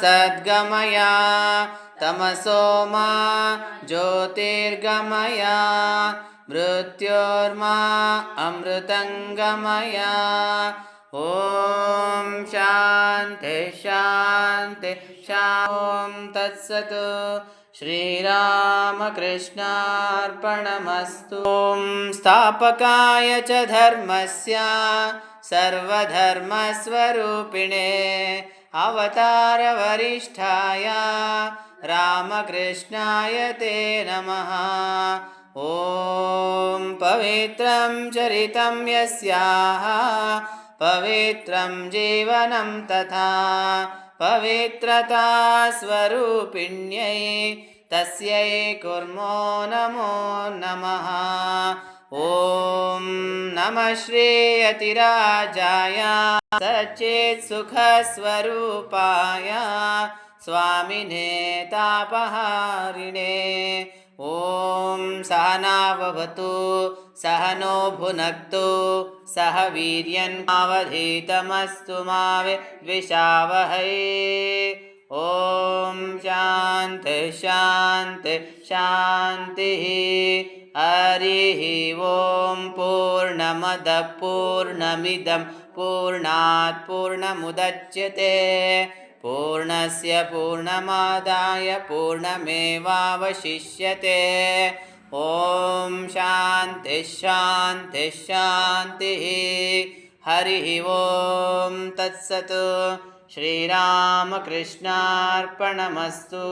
सद्गमय तमसो मा ज्योतिर्गमय मृत्योर्मा अमृतंगमय। ॐ शान्ति शान्ति ॐ तत्सत्। श्रीरामकृष्णार्पणमस्तु। ॐ स्थापकाय च धर्मस्य सर्वधर्मस्वरूपिणे अवतारवरिष्ठाय रामकृष्णाय ते नमः। ॐ पवित्रं चरितं यस्याः पवित्रं जीवनं तथा पवित्रता स्वरूपिण्यै तस्यै कुर्मो नमो नमः। ॐ नमः श्रीयतिराजाय सच्चित्सुखस्वरूपाय स्वामिने तापहारिणे। ॐ सहनाववतु सहनो भुनक्तु सह वीर्यन्नावधीतमस्तु मा विद्विषावहै। ॐ शान्ति शान्ति शान्तिः। हरिः ॐ पूर्णमदः पूर्णमिदं पूर्णात् पूर्णमुदच्यते पूर्णस्य पूर्णमादाय पूर्णमेवावशिष्यते। ॐ शान्ति शान्ति शान्तिः। हरिः ॐ तत्सत्। श्रीरामकृष्णार्पणमस्तु।